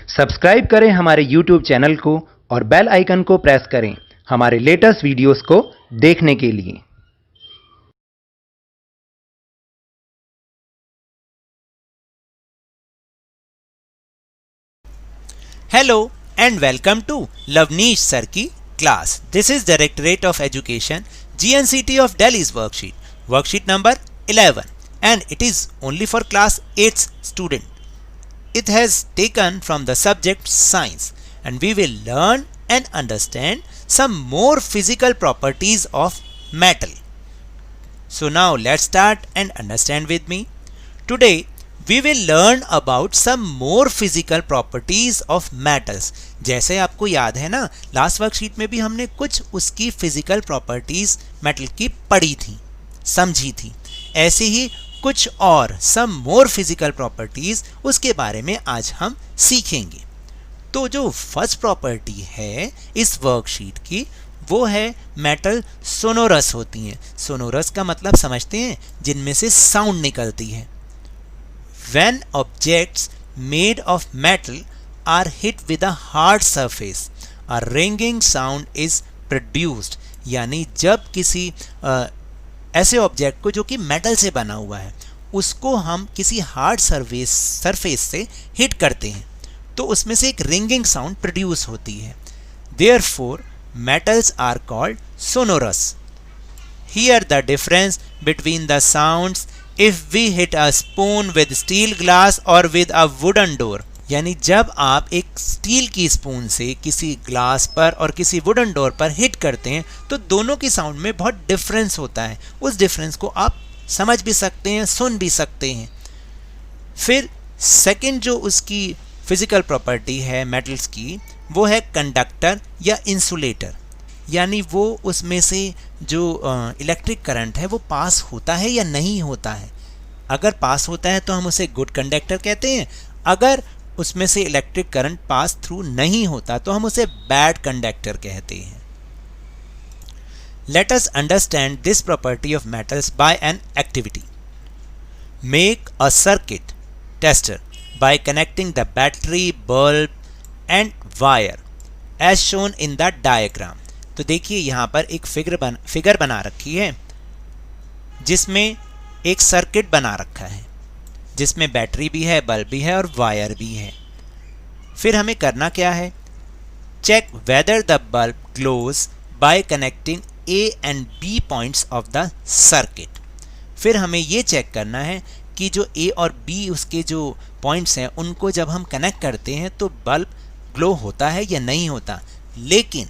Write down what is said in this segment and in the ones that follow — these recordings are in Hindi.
सब्सक्राइब करें हमारे YouTube चैनल को और बेल आइकन को प्रेस करें हमारे लेटेस्ट वीडियोस को देखने के लिए। Hello and welcome to Lavneesh Sir की class. This is Directorate of Education, GNCT of Delhi's worksheet number 11, and it is only for class 8 student. It has taken from the subject science, and we will learn and understand some more physical properties of metal. So now let's start and understand with me. Today we will learn about some more physical properties of metals. जैसे आपको याद है ना, लास्ट वर्कशीट में भी हमने कुछ उसकी फिजिकल प्रॉपर्टीज मेटल की पढ़ी थी, समझी थी। ऐसे ही कुछ और सम मोर फिजिकल प्रॉपर्टीज उसके बारे में आज हम सीखेंगे। तो जो फर्स्ट प्रॉपर्टी है इस वर्कशीट की वो है मेटल सोनोरस होती हैं। सोनोरस का मतलब समझते हैं, जिनमें से साउंड निकलती है। When objects made of metal are hit with a hard surface, a ringing sound is produced. यानी जब किसी ऐसे ऑब्जेक्ट को जो कि मेटल से बना हुआ है उसको हम किसी हार्ड सरफेस से हिट करते हैं तो उसमें से एक रिंगिंग साउंड प्रोड्यूस होती है। Therefore, metals are called sonorous. Here the difference between the sounds if we hit a spoon with steel glass or with a wooden door. यानी जब आप एक स्टील की स्पून से किसी ग्लास पर और किसी वुडन डोर पर हिट करते हैं तो दोनों की साउंड में बहुत डिफरेंस होता है। उस डिफरेंस को आप समझ भी सकते हैं, सुन भी सकते हैं। फिर सेकंड जो उसकी फिजिकल प्रॉपर्टी है मेटल्स की वो है कंडक्टर या इंसुलेटर। यानी वो उसमें से जो इलेक्ट्रिक करंट है वो पास होता है या नहीं होता है। अगर पास होता है तो हम उसे गुड कंडक्टर कहते हैं, अगर उसमें से इलेक्ट्रिक करंट पास थ्रू नहीं होता तो हम उसे बैड कंडक्टर कहते हैं। Let us understand this property of metals by an activity. Make a circuit tester by connecting the battery, bulb and wire as shown in the diagram. तो देखिए यहाँ पर एक फिगर बना रखी है जिसमें एक सर्किट बना रखा है जिसमें बैटरी भी है, बल्ब भी है और वायर भी है। फिर हमें करना क्या है? Check whether the bulb glows by connecting A and B points of the circuit. फिर हमें ये चेक करना है कि जो ए और बी उसके जो पॉइंट्स हैं उनको जब हम कनेक्ट करते हैं तो बल्ब ग्लो होता है या नहीं होता। लेकिन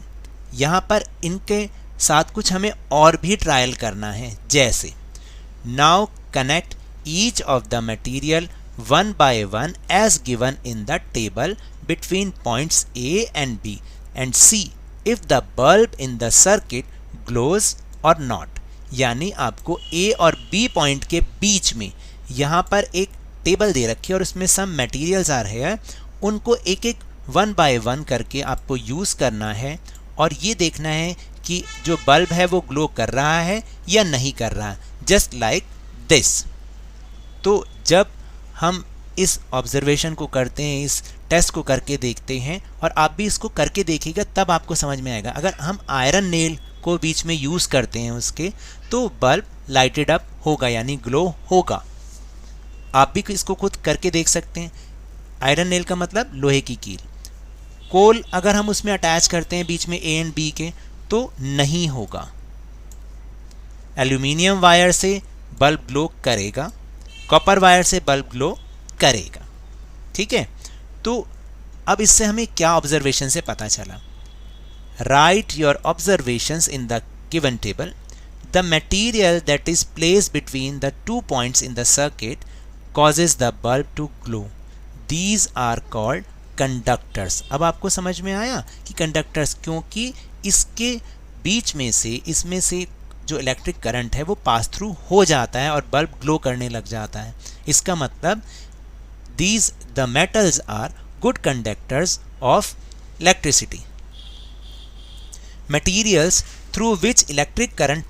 यहाँ पर इनके साथ कुछ हमें और भी ट्रायल करना है। जैसे now connect each of the material one by one as given in the table between points A and B and C if the bulb in the circuit glows और नॉट। यानी आपको ए और बी पॉइंट के बीच में यहाँ पर एक टेबल दे रखी है और उसमें सब मटेरियल्स आ रहे हैं, उनको एक एक वन बाय वन करके आपको यूज़ करना है और ये देखना है कि जो बल्ब है वो ग्लो कर रहा है या नहीं कर रहा, जस्ट लाइक दिस। तो जब हम इस ऑब्जर्वेशन को करते हैं, इस टेस्ट को करके देखते हैं और आप भी इसको करके देखिएगा तब आपको समझ में आएगा। अगर हम आयरन नेल को बीच में यूज़ करते हैं उसके तो बल्ब लाइटेड अप होगा यानी ग्लो होगा। आप भी इसको खुद करके देख सकते हैं। आयरन नेल का मतलब लोहे की कील। कोल अगर हम उसमें अटैच करते हैं बीच में ए एंड बी के तो नहीं होगा। एल्यूमिनियम वायर से बल्ब ग्लो करेगा, कॉपर वायर से बल्ब ग्लो करेगा। ठीक है, तो अब इससे हमें क्या ऑब्जर्वेशन से पता चला? Right your observations in the given table. The material that is placed between the two points in the circuit causes the bulb to glow. These are called conductors. अब आपको समझ में आया कि कंडक्टर्स, क्योंकि इसके बीच में से इसमें से जो इलेक्ट्रिक करंट है वो पास थ्रू हो जाता है और बल्ब ग्लो करने लग जाता है। इसका मतलब these the metals are good conductors of electricity. Materials through which electric current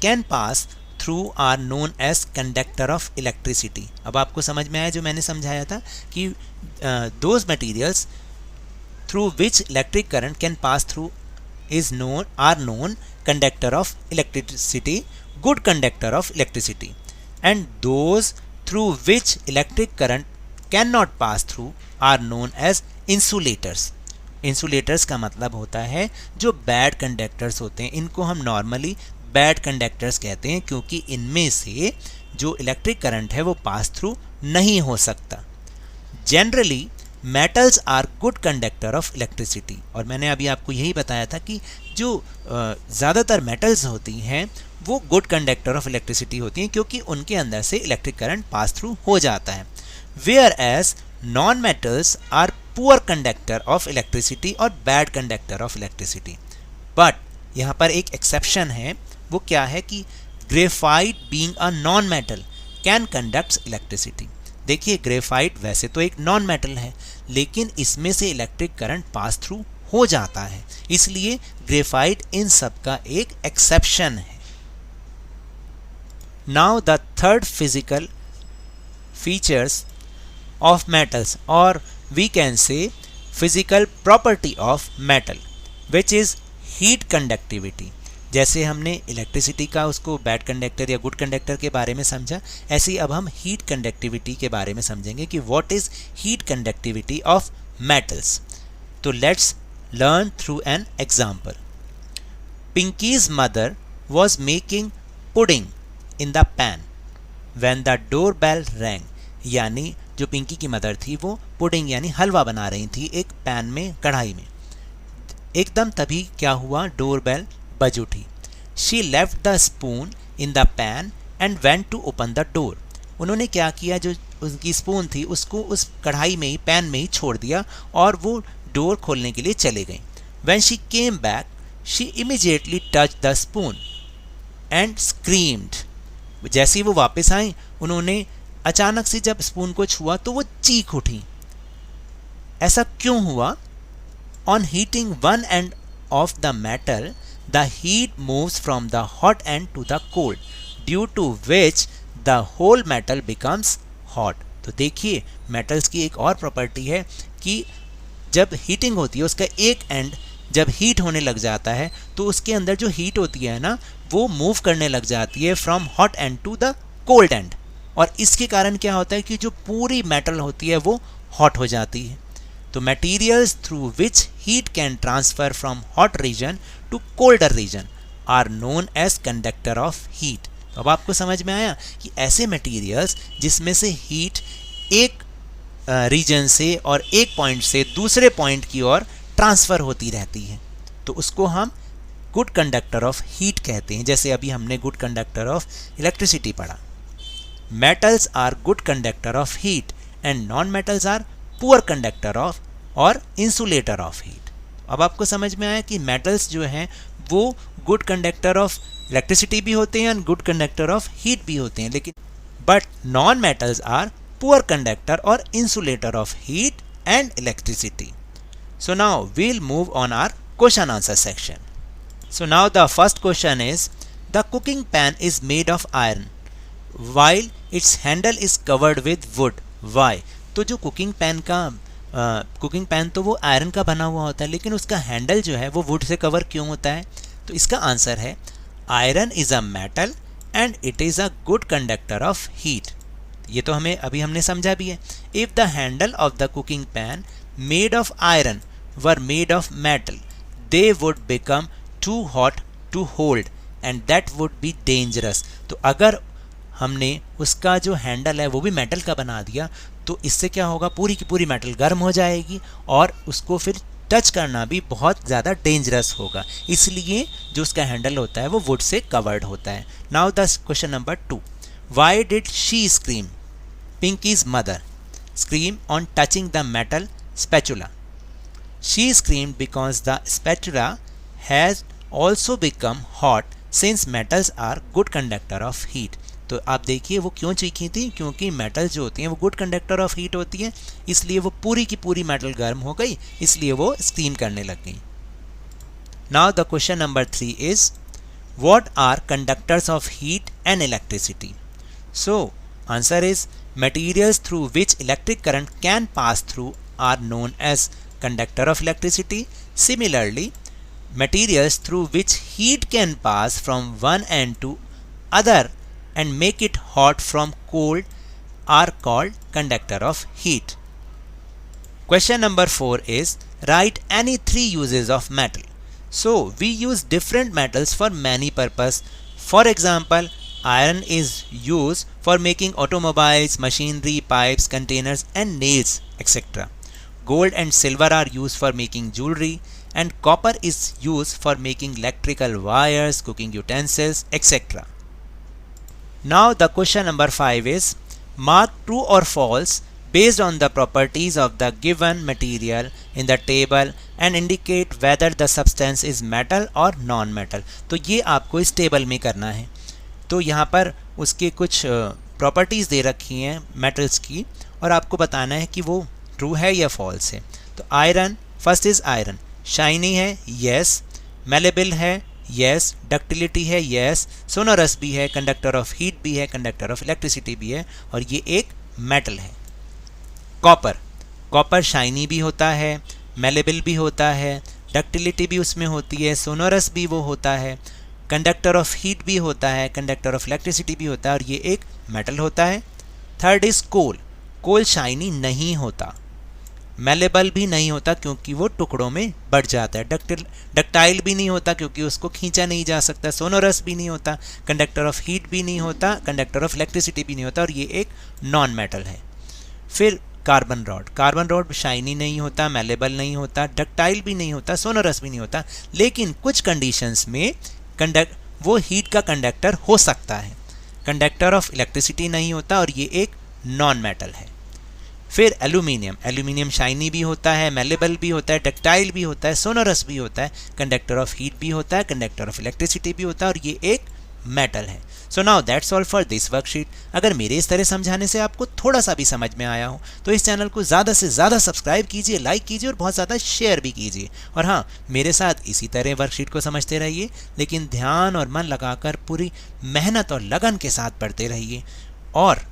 can pass through are known as conductor of electricity. अब आपको समझ में आया जो मैंने समझाया था कि those materials through which electric current can pass through are known conductor of electricity, good conductor of electricity, and those through which electric current cannot pass through are known as insulators. Insulators का मतलब होता है जो बैड कंडक्टर्स होते हैं, इनको हम नॉर्मली बैड कंडक्टर्स कहते हैं क्योंकि इनमें से जो इलेक्ट्रिक करंट है वो पास थ्रू नहीं हो सकता। Generally metals are good conductor of electricity, और मैंने अभी आपको यही बताया था कि जो ज़्यादातर मेटल्स होती हैं वो गुड कंडक्टर ऑफ इलेक्ट्रिसिटी होती हैं क्योंकि उनके अंदर से इलेक्ट्रिक करंट पास थ्रू हो जाता है। Whereas non metals are poor conductor of electricity और bad conductor of electricity. But यहाँ पर एक एक्सेप्शन है, वो क्या है कि graphite being a non metal can conduct electricity. देखिए ग्रेफाइट वैसे तो एक नॉन मेटल है लेकिन इसमें से इलेक्ट्रिक करंट पास थ्रू हो जाता है, इसलिए ग्रेफाइट इन सब का एक एक्सेप्शन है। Now the third physical features of metals, और we can say physical property of metal which is heat conductivity. जैसे हमने इलेक्ट्रिसिटी का उसको बैड कंडक्टर या गुड कंडक्टर के बारे में समझा, ऐसे ही अब हम हीट कंडक्टिविटी के बारे में समझेंगे कि what is heat conductivity of metals. तो let's learn through an example. Pinky's mother was making pudding in the pan when the doorbell rang. यानी जो पिंकी की मदर थी वो पुडिंग यानी हलवा बना रही थी एक पैन में, कढ़ाई में। एकदम तभी क्या हुआ, डोरबेल बज उठी। She left the spoon in the pan and went to open the door. उन्होंने क्या किया, जो उनकी स्पून थी उसको उस कढ़ाई में ही, पैन में ही छोड़ दिया और वो डोर खोलने के लिए चले गई। When she came back, she immediately touched the spoon and screamed. जैसे ही वो वापस आई उन्होंने अचानक से जब स्पून को छुआ तो वो चीख उठी। ऐसा क्यों हुआ? On heating one end of the metal, the heat moves from the hot end to the cold, due to which the whole metal becomes hot. तो देखिए मेटल्स की एक और प्रॉपर्टी है कि जब हीटिंग होती है उसका एक एंड जब हीट होने लग जाता है तो उसके अंदर जो हीट होती है ना वो मूव करने लग जाती है from hot end to the cold end, और इसके कारण क्या होता है कि जो पूरी मेटल होती है वो हॉट हो जाती है। तो materials through which heat can transfer from hot region to colder region are known as conductor of heat. तो अब आपको समझ में आया कि ऐसे मटेरियल्स जिसमें से हीट एक रीजन से और एक पॉइंट से दूसरे पॉइंट की ओर ट्रांसफ़र होती रहती है तो उसको हम गुड कंडक्टर ऑफ हीट कहते हैं। जैसे अभी हमने गुड कंडक्टर ऑफ इलेक्ट्रिसिटी पढ़ा। Metals are good conductor of heat and non metals are poor conductor of और इंसुलेटर ऑफ हीट। अब आपको समझ में आया कि मेटल्स जो हैं वो गुड कंडक्टर ऑफ इलेक्ट्रिसिटी भी होते हैं and good conductor of heat भी होते हैं, लेकिन but non metals are poor conductor or insulator of heat and electricity. So now we'll move on our question answer section. So now the first question is, the cooking pan is made of iron while its handle is covered with wood. Why? तो जो कुकिंग पैन तो वो आयरन का बना हुआ होता है लेकिन उसका हैंडल जो है वो वुड से कवर क्यों होता है? तो इसका आंसर है iron is a metal and it is a good conductor of heat. ये तो अभी हमने समझा भी है। If the handle of the cooking pan made of iron were made of metal they would become too hot to hold and that would be dangerous. तो अगर हमने उसका जो हैंडल है वो भी मेटल का बना दिया तो इससे क्या होगा, पूरी की पूरी मेटल गर्म हो जाएगी और उसको फिर टच करना भी बहुत ज़्यादा डेंजरस होगा, इसलिए जो उसका हैंडल होता है वो वुड से कवर्ड होता है। Now the question number 2, why did she scream? Pinky's mother screamed on touching the metal spatula. She screamed because the spatula has also become hot since metals are good conductor of heat. तो आप देखिए वो क्यों चीखी थी, क्योंकि मेटल जो होती हैं वो गुड कंडक्टर ऑफ हीट होती हैं, इसलिए वो पूरी की पूरी मेटल गर्म हो गई, इसलिए वो स्क्रीम करने लग गई। Now the question number 3 is, what are conductors of heat and electricity? So answer is materials through which electric current can pass through are known as conductor of electricity. Similarly, materials through which heat can pass from one end to other and make it hot from cold are called conductor of heat. Question number 4 is write any 3 uses of metal. So we use different metals for many purposes. For example, iron is used for making automobiles, machinery, pipes, containers and nails, etc. Gold and silver are used for making jewelry, and copper is used for making electrical wires, cooking utensils, etc. Now the question number 5 is mark true or false based on the properties of the given material in the table and indicate whether the substance is metal or non-metal. तो ये आपको इस टेबल में करना है. तो यहाँ पर उसके कुछ प्रॉपर्टीज़ दे रखी हैं मेटल्स की और आपको बताना है कि वो ट्रू है या फॉल्स है. तो iron, first is iron, shiny है, यस. मेलेबल है, यस. डक्टिलिटी है, यस. सोनोरस भी है, कंडक्टर ऑफ हीट भी है, कंडक्टर ऑफ इलेक्ट्रिसिटी भी है और ये एक मेटल है. कॉपर, कॉपर शाइनी भी होता है, मेलेबल भी होता है, डक्टिलिटी भी उसमें होती है, सोनोरस भी वो होता है, कंडक्टर ऑफ हीट भी होता है, कंडक्टर ऑफ इलेक्ट्रिसिटी भी होता है और ये एक मेटल होता है. Third is coal, coal shiny नहीं होता, मेलेबल भी नहीं होता क्योंकि वो टुकड़ों में बढ़ जाता है, डक्टाइल भी नहीं होता क्योंकि उसको खींचा नहीं जा सकता, सोनोरस भी नहीं होता, कंडक्टर ऑफ हीट भी नहीं होता, कंडक्टर ऑफ इलेक्ट्रिसिटी भी नहीं होता और ये एक नॉन मेटल है. फिर carbon rod, carbon rod shiny नहीं होता, मेलेबल नहीं होता, डक्टाइल भी नहीं होता, सोनोरस भी नहीं होता, लेकिन कुछ कंडीशंस में वो हीट का कंडक्टर हो सकता है. कंडक्टर ऑफ इलेक्ट्रिसिटी नहीं होता और ये एक नॉन मेटल है. फिर एल्यूमिनियम, एल्यूमिनियम शाइनी भी होता है, मेलेबल भी होता है, डक्टाइल भी होता है, सोनोरस भी होता है, कंडक्टर ऑफ हीट भी होता है, कंडक्टर ऑफ इलेक्ट्रिसिटी भी होता है और ये एक मेटल है. So now that's all for this worksheet. अगर मेरे इस तरह समझाने से आपको थोड़ा सा भी समझ में आया हो तो इस चैनल को ज़्यादा से ज़्यादा सब्सक्राइब कीजिए, लाइक कीजिए और बहुत ज़्यादा शेयर भी कीजिए. और हाँ, मेरे साथ इसी तरह वर्कशीट को समझते रहिए, लेकिन ध्यान और मन लगाकर पूरी मेहनत और लगन के साथ पढ़ते रहिए. और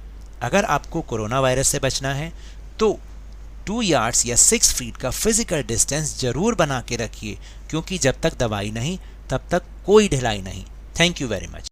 अगर आपको कोरोना वायरस से बचना है तो 2 यार्ड्स या 6 फीट का फिजिकल डिस्टेंस ज़रूर बना के रखिए, क्योंकि जब तक दवाई नहीं तब तक कोई ढिलाई नहीं. Thank you very much.